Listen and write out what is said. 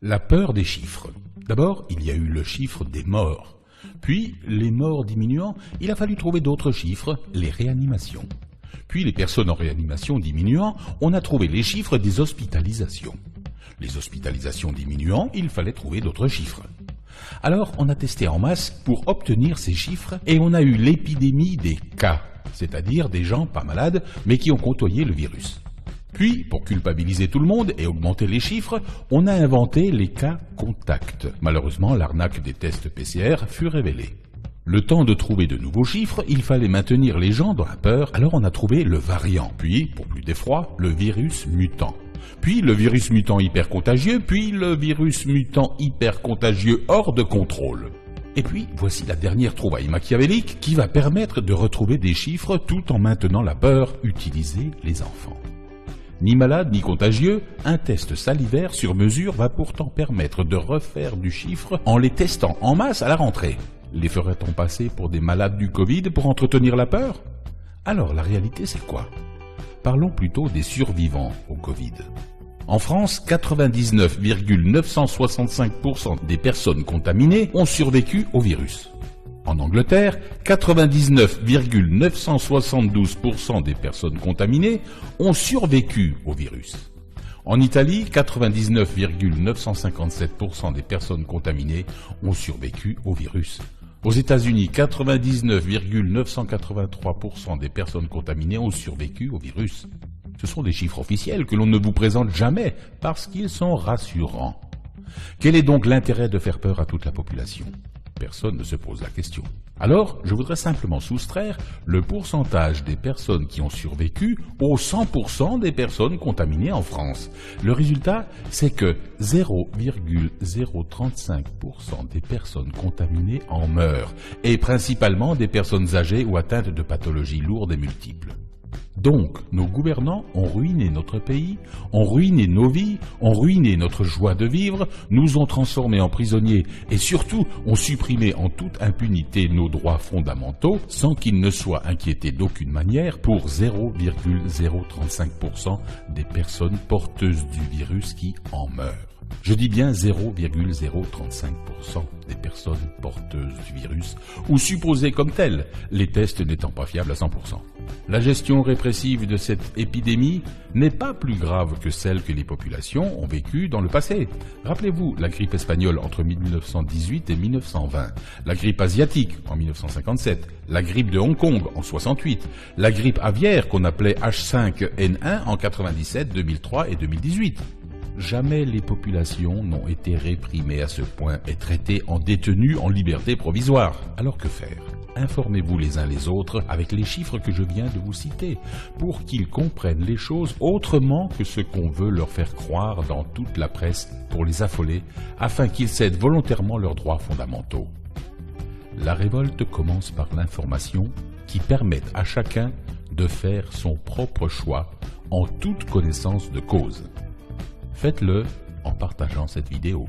La peur des chiffres. D'abord, il y a eu le chiffre des morts. Puis, les morts diminuant, il a fallu trouver d'autres chiffres, les réanimations. Puis, les personnes en réanimation diminuant, on a trouvé les chiffres des hospitalisations. Les hospitalisations diminuant, il fallait trouver d'autres chiffres. Alors, on a testé en masse pour obtenir ces chiffres et on a eu l'épidémie des cas, c'est-à-dire des gens pas malades mais qui ont côtoyé le virus. Puis, pour culpabiliser tout le monde et augmenter les chiffres, on a inventé les cas contacts. Malheureusement, l'arnaque des tests PCR fut révélée. Le temps de trouver de nouveaux chiffres, il fallait maintenir les gens dans la peur, alors on a trouvé le variant, puis, pour plus d'effroi, le virus mutant. Puis le virus mutant hyper contagieux, puis le virus mutant hyper contagieux hors de contrôle. Et puis, voici la dernière trouvaille machiavélique qui va permettre de retrouver des chiffres tout en maintenant la peur, utiliser les enfants. Ni malade ni contagieux, un test salivaire sur mesure va pourtant permettre de refaire du chiffre en les testant en masse à la rentrée. Les ferait-on passer pour des malades du Covid pour entretenir la peur? Alors la réalité c'est quoi? Parlons plutôt des survivants au Covid. En France, 99,965% des personnes contaminées ont survécu au virus. En Angleterre, 99,972% des personnes contaminées ont survécu au virus. En Italie, 99,957% des personnes contaminées ont survécu au virus. Aux États-Unis, 99,983% des personnes contaminées ont survécu au virus. Ce sont des chiffres officiels que l'on ne vous présente jamais parce qu'ils sont rassurants. Quel est donc l'intérêt de faire peur à toute la population? Personne ne se pose la question. Alors, je voudrais simplement soustraire le pourcentage des personnes qui ont survécu aux 100% des personnes contaminées en France. Le résultat, c'est que 0,035% des personnes contaminées en meurent, et principalement des personnes âgées ou atteintes de pathologies lourdes et multiples. Donc, nos gouvernants ont ruiné notre pays, ont ruiné nos vies, ont ruiné notre joie de vivre, nous ont transformés en prisonniers et surtout ont supprimé en toute impunité nos droits fondamentaux sans qu'ils ne soient inquiétés d'aucune manière pour 0,035% des personnes porteuses du virus qui en meurent. Je dis bien 0,035% des personnes porteuses du virus, ou supposées comme telles, les tests n'étant pas fiables à 100%. La gestion répressive de cette épidémie n'est pas plus grave que celle que les populations ont vécue dans le passé. Rappelez-vous la grippe espagnole entre 1918 et 1920, la grippe asiatique en 1957, la grippe de Hong Kong en 68, la grippe aviaire qu'on appelait H5N1 en 97, 2003 et 2018. Jamais les populations n'ont été réprimées à ce point et traitées en détenus en liberté provisoire. Alors que faire? Informez-vous les uns les autres avec les chiffres que je viens de vous citer, pour qu'ils comprennent les choses autrement que ce qu'on veut leur faire croire dans toute la presse pour les affoler, afin qu'ils cèdent volontairement leurs droits fondamentaux. La révolte commence par l'information qui permet à chacun de faire son propre choix en toute connaissance de cause. Faites-le en partageant cette vidéo.